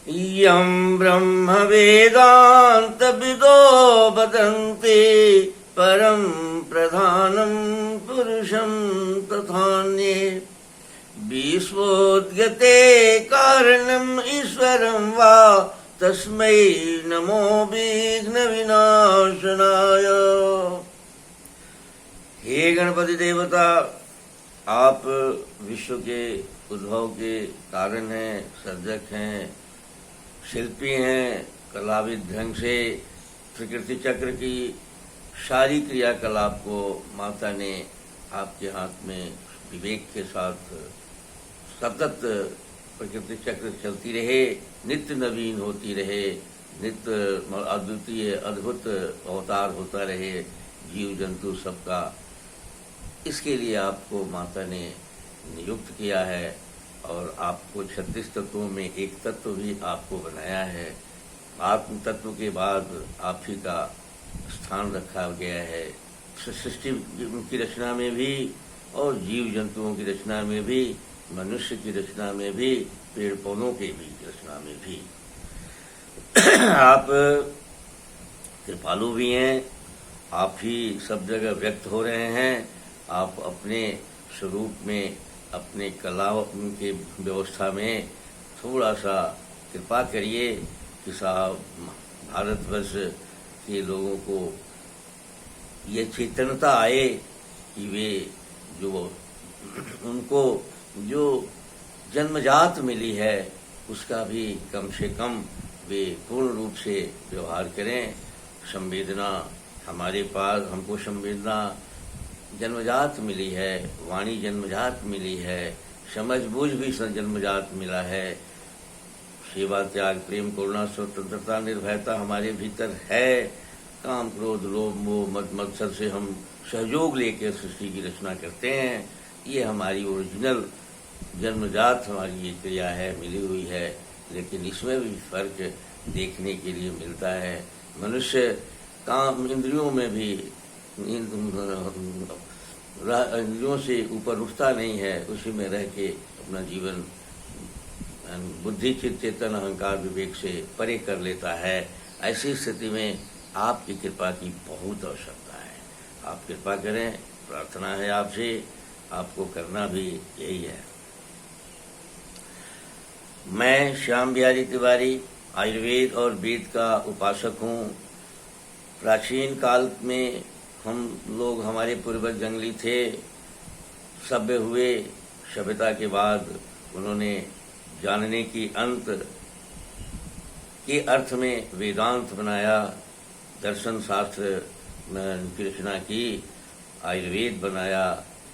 यं ब्रह्म वेदांत विदो वदन्ति परं प्रधानं पुरुषं तथान्ये विश्वोद्गते कारणम् ईश्वरं वा तस्मै नमो विघ्न विनाशनाय। हे गणपति देवता, आप विश्व के उद्भव के कारण हैं, सर्जक हैं, शिल्पी हैं। कलाविद ढंग से प्रकृति चक्र की सारी क्रियाकलाप को माता ने आपके हाथ में विवेक के साथ सतत प्रकृति चक्र चलती रहे, नित्य नवीन होती रहे, नित्य अद्वितीय अद्भुत अवतार होता रहे जीव जंतु सबका। इसके लिए आपको माता ने नियुक्त किया है और आपको 36 तत्वों में एक तत्व भी आपको बनाया है। आत्म तत्व के बाद आप ही का स्थान रखा गया है सृष्टि की रचना में भी और जीव जंतुओं की रचना में भी, मनुष्य की रचना में भी, पेड़ पौधों की भी रचना में भी। आप कृपालु भी हैं, आप ही सब जगह व्यक्त हो रहे हैं। आप अपने स्वरूप में, अपने कला के व्यवस्था में थोड़ा सा कृपा करिए कि साहब भारतवर्ष के लोगों को ये चेतनता आए कि वे जो उनको जो जन्मजात मिली है उसका भी कम से कम वे पूर्ण रूप से व्यवहार करें। संवेदना हमारे पास, हमको संवेदना जन्मजात मिली है, वाणी जन्मजात मिली है, समझ बूझ भी जन्मजात मिला है। सेवा, त्याग, प्रेम, करुणा, स्वतंत्रता, निर्भयता हमारे भीतर है। काम, क्रोध, लोभ, मोह, मद मत्सर से हम सहयोग लेकर सृष्टि की रचना करते हैं। ये हमारी ओरिजिनल जन्मजात हमारी ये क्रिया है, मिली हुई है। लेकिन इसमें भी फर्क देखने के लिए मिलता है। मनुष्य काम इंद्रियों में भी इंद्रियों से ऊपर उठता नहीं है, उसी में रह के अपना जीवन बुद्धि, चित्त, चेतन, अहंकार, विवेक से परे कर लेता है। ऐसी स्थिति में आपकी कृपा की बहुत आवश्यकता है। आप कृपा करें, प्रार्थना है आपसे, आपको करना भी यही है। मैं श्याम बिहारी तिवारी आयुर्वेद और वेद का उपासक हूँ। प्राचीन काल में हम लोग, हमारे पूर्वज जंगली थे, सभ्य हुए। सभ्यता के बाद उन्होंने जानने की अंत के अर्थ में वेदांत बनाया, दर्शन शास्त्र की रचना की, आयुर्वेद बनाया।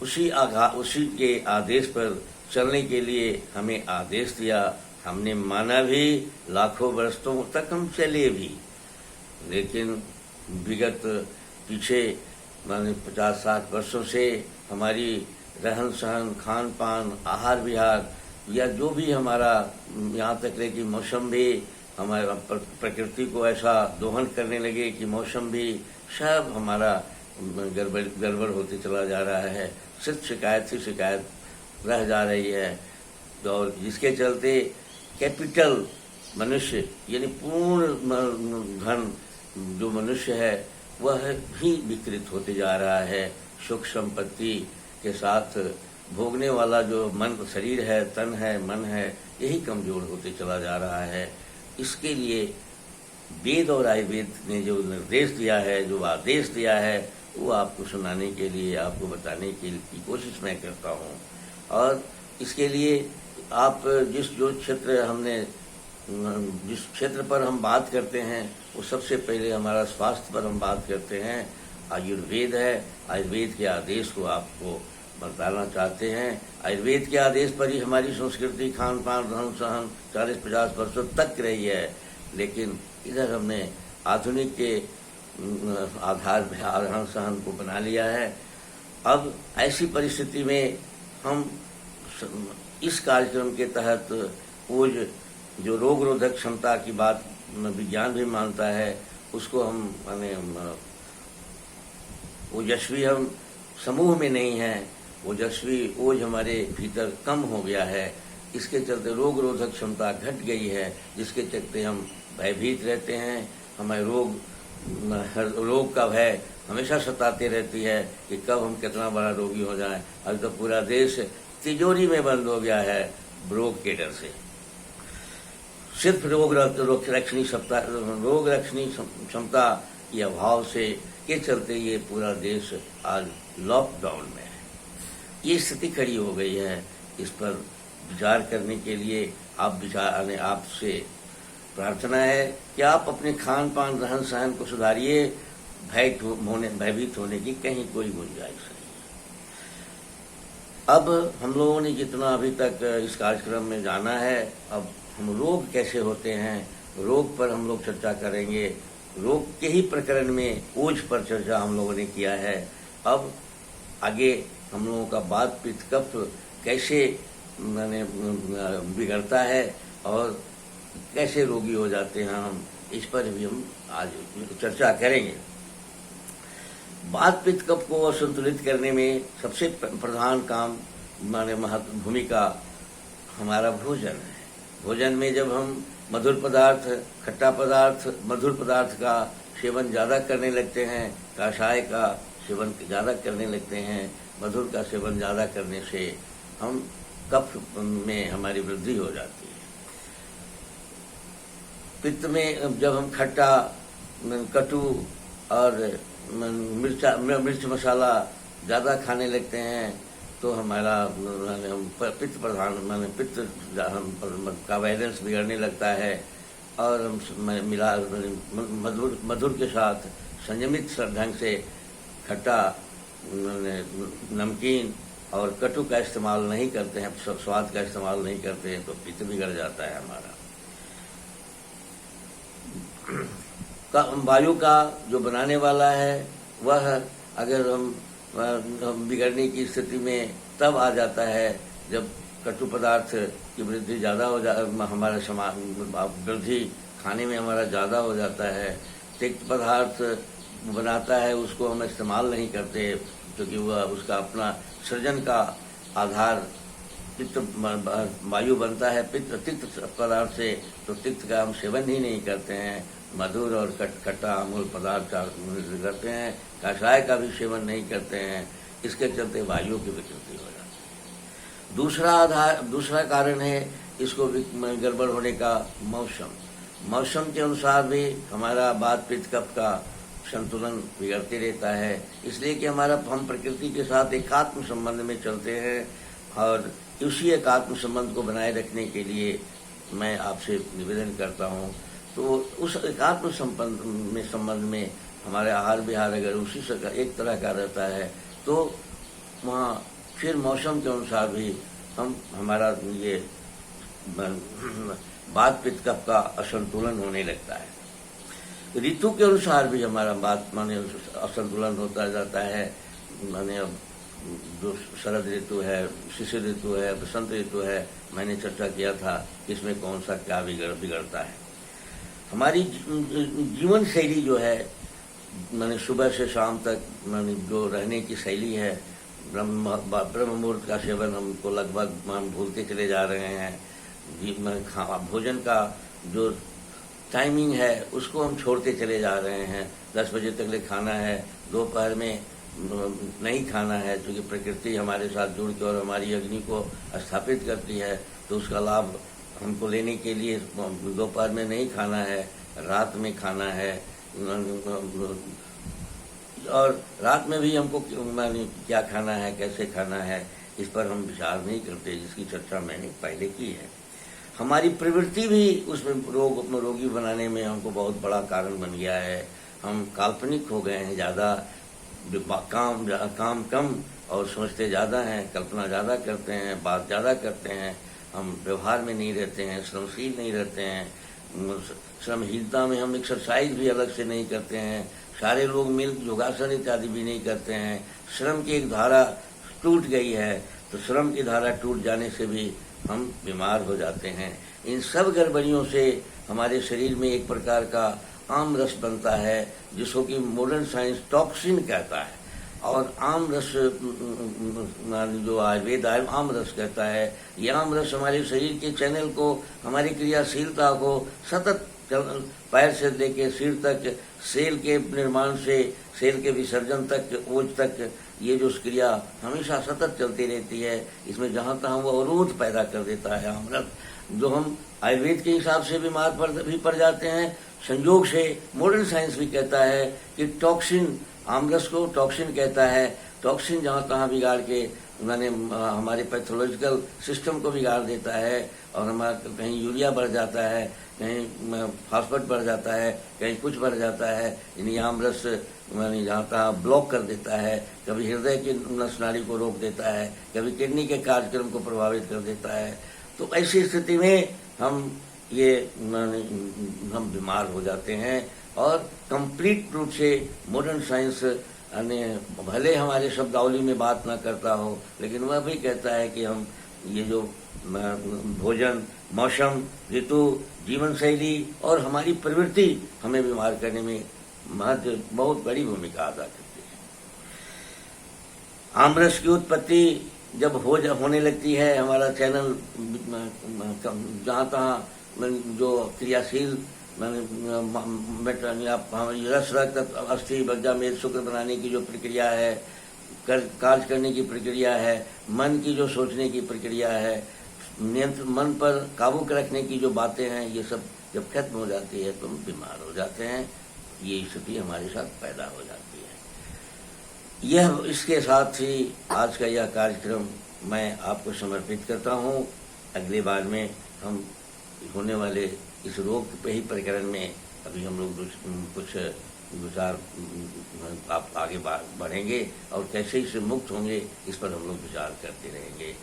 उसी के आदेश पर चलने के लिए हमें आदेश दिया। हमने माना भी, लाखों वर्षों तक हम चले भी। लेकिन विगत पीछे 50-60 वर्षों से हमारी रहन सहन, खान पान, आहार विहार या जो भी हमारा, यहाँ तक रहे कि मौसम भी, हमारा प्रकृति को ऐसा दोहन करने लगे कि मौसम भी सब हमारा गड़बड़ होते चला जा रहा है। सिर्फ शिकायत ही शिकायत रह जा रही है। और जिसके चलते कैपिटल मनुष्य यानी पूर्ण धन जो मनुष्य है वह भी विकृत होते जा रहा है। सुख संपत्ति के साथ भोगने वाला जो मन, शरीर है, तन है, मन है, यही कमजोर होते चला जा रहा है। इसके लिए वेद और आयुर्वेद ने जो निर्देश दिया है, जो आदेश दिया है, वो आपको सुनाने के लिए, आपको बताने की कोशिश मैं करता हूँ। और इसके लिए आप जिस क्षेत्र पर हम बात करते हैं, वो सबसे पहले हमारा स्वास्थ्य पर हम बात करते हैं। आयुर्वेद है, आयुर्वेद के आदेश को आपको बताना चाहते हैं। आयुर्वेद के आदेश पर ही हमारी संस्कृति, खान पान, रहन सहन 40-50 वर्षों तक रही है। लेकिन इधर हमने आधुनिक के आधार पर रहन सहन को बना लिया है। अब ऐसी परिस्थिति में हम इस कार्यक्रम के तहत वो जो रोग रोधक क्षमता की बात विज्ञान भी मानता है, उसको हम ओजस्वी हम समूह में नहीं है। ओजस्वी ओज हमारे भीतर कम हो गया है। इसके चलते रोग रोधक क्षमता घट गई है, जिसके चलते हम भयभीत रहते हैं। हमें रोग का भय हमेशा सताते रहती है कि कब हम कितना बड़ा रोगी हो जाएं। अब तो पूरा देश तिजोरी में बंद हो गया है रोग के डर से। सिर्फ रोग रक्षणी क्षमता के अभाव से के चलते ये पूरा देश आज लॉकडाउन में है। ये स्थिति खड़ी हो गई है। इस पर विचार करने के लिए आपसे प्रार्थना है कि आप अपने खान पान रहन सहन को सुधारिए। भयभीत होने की कहीं कोई गुंजाइश नहीं है। अब हम लोगों ने जितना अभी तक इस कार्यक्रम में जाना है, अब हम रोग कैसे होते हैं, रोग पर हम लोग चर्चा करेंगे। रोग के ही प्रकरण में ओज पर चर्चा हम लोगों ने किया है। अब आगे हम लोगों का वात पित्त कफ कैसे बिगड़ता है और कैसे रोगी हो जाते हैं, हम इस पर भी हम आज चर्चा करेंगे। वात पित्त कफ को संतुलित करने में सबसे प्रधान काम भूमिका हमारा भोजन है। भोजन में जब हम मधुर पदार्थ, खट्टा पदार्थ, मधुर पदार्थ का सेवन ज़्यादा करने लगते हैं, कषाय का सेवन ज़्यादा करने लगते हैं, मधुर का सेवन ज़्यादा करने से हम कफ में हमारी वृद्धि हो जाती है। पित्त में जब हम खट्टा, कटु और मिर्च मसाला ज़्यादा खाने लगते हैं तो हमारा पित्त पित्त का बैलेंस बिगड़ने लगता है और हम मधुर के साथ संयमित ढंग से खट्टा, नमकीन और कटु का इस्तेमाल नहीं करते हैं, स्वाद का इस्तेमाल नहीं करते हैं तो पित्त बिगड़ जाता है हमारा। वायु का जो बनाने वाला है वह अगर हम बिगड़ने की स्थिति में तब आ जाता है जब कटु पदार्थ की वृद्धि ज़्यादा हो हमारा वृद्धि खाने में हमारा ज़्यादा हो जाता है। तिक्त पदार्थ बनाता है उसको हम इस्तेमाल नहीं करते क्योंकि वह उसका अपना सृजन का आधार पित्त वायु बनता है तिक्त पदार्थ से, तो तिक्त का हम सेवन ही नहीं करते हैं। मधुर और खट्टा अमूल पदार्थ का करते हैं, कषाय का भी सेवन नहीं करते हैं। इसके चलते वायु की विकृति हो जाती है। दूसरा कारण है इसको गड़बड़ होने का मौसम के अनुसार भी हमारा वात पित्त कफ का संतुलन बिगड़ते रहता है। इसलिए कि हम प्रकृति के साथ एकात्म संबंध में चलते हैं और उसी एकात्म संबंध को बनाए रखने के लिए मैं आपसे निवेदन करता हूँ। तो उस एकात्म संबंध में हमारे आहार विहार अगर उसी से एक तरह का रहता है तो वहाँ फिर मौसम के अनुसार भी हमारा ये वात पित्त कफ का असंतुलन होने लगता है। ऋतु के अनुसार भी हमारा असंतुलन होता जाता है। अब जो शरद ऋतु है, शिशिर ऋतु है, बसंत ऋतु है, मैंने चर्चा किया था इसमें कौन सा क्या बिगड़ता है। हमारी जीवन शैली जो है सुबह से शाम तक जो रहने की शैली है, ब्रह्म मुहूर्त का सेवन हमको लगभग हम भूलते चले जा रहे हैं। भोजन का जो टाइमिंग है उसको हम छोड़ते चले जा रहे हैं। 10 बजे तक ले खाना है, दोपहर में नहीं खाना है, क्योंकि प्रकृति हमारे साथ जुड़ के और हमारी अग्नि को स्थापित करती है तो उसका लाभ हमको लेने के लिए दोपहर में नहीं खाना है, रात में खाना है। और रात में भी हमको क्या खाना है, कैसे खाना है, इस पर हम विचार नहीं करते, जिसकी चर्चा मैंने पहले की है। हमारी प्रवृत्ति भी उसमें रोगी बनाने में हमको बहुत बड़ा कारण बन गया है। हम काल्पनिक हो गए हैं, ज़्यादा काम कम और सोचते ज़्यादा हैं, कल्पना ज़्यादा करते हैं, बात ज़्यादा करते हैं। हम व्यवहार में नहीं रहते हैं, श्रमशील नहीं रहते हैं। श्रमहीनता में हम एक्सरसाइज भी अलग से नहीं करते हैं। सारे लोग मिल योगासन इत्यादि भी नहीं करते हैं। श्रम की एक धारा टूट गई है, तो श्रम की धारा टूट जाने से भी हम बीमार हो जाते हैं। इन सब गड़बड़ियों से हमारे शरीर में एक प्रकार का आम रस बनता है, जिसको कि मॉडर्न साइंस टॉक्सिन कहता है। और आम रस जो आयुर्वेद आम रस कहता है, ये आम रस हमारे शरीर के चैनल को, हमारी क्रियाशीलता को सतत पैर से लेके सिर तक, सेल के निर्माण से सेल के विसर्जन तक, ओज तक, ये जो क्रिया हमेशा सतत चलती रहती है। इसमें जहाँ तहाँ वो अवरोध पैदा कर देता है आमरस, जो हम आयुर्वेद के हिसाब से बीमार भी पड़ जाते हैं। संयोग से मॉडर्न साइंस भी कहता है कि टॉक्सिन, आमरस को टॉक्सिन कहता है। टॉक्सिन जहाँ तहाँ बिगाड़ के मैंने हमारे पैथोलॉजिकल सिस्टम को बिगाड़ देता है, और हमारा कहीं यूरिया बढ़ जाता है, कहीं फास्फेट बढ़ जाता है, कहीं कुछ बढ़ जाता है। यानी आमरस मैंने जहाँ तहाँ ब्लॉक कर देता है, कभी हृदय की नस नाड़ी को रोक देता है, कभी किडनी के कार्यक्रम को प्रभावित कर देता है। तो ऐसी स्थिति में हम बीमार हो जाते हैं। और कंप्लीट रूप से मॉडर्न साइंस भले हमारे शब्दावली में बात ना करता हो, लेकिन वह भी कहता है कि हम ये जो भोजन, मौसम, ऋतु, जीवन शैली और हमारी प्रवृत्ति हमें बीमार करने में बहुत बड़ी भूमिका अदा करती है। आमरस की उत्पत्ति जब होने लगती है, हमारा चैनल जहाँ तहाँ जो क्रियाशील हमारी रस, रक्त, अस्थि, बज्जा, मेद, शुक्र बनाने की जो प्रक्रिया है, कार्य करने की प्रक्रिया है, मन की जो सोचने की प्रक्रिया है, नियंत्रण, मन पर काबू रखने की जो बातें हैं, ये सब जब खत्म हो जाती है तो हम बीमार हो जाते हैं। ये स्थिति हमारे साथ पैदा हो जाती है। यह इसके साथ ही आज का यह कार्यक्रम मैं आपको समर्पित करता हूँ। अगले बार में हम होने वाले इस रोग पे ही प्रकरण में अभी हम लोग कुछ विचार आप आगे बढ़ेंगे और कैसे इससे मुक्त होंगे, इस पर हम लोग विचार करते रहेंगे।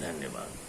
धन्यवाद।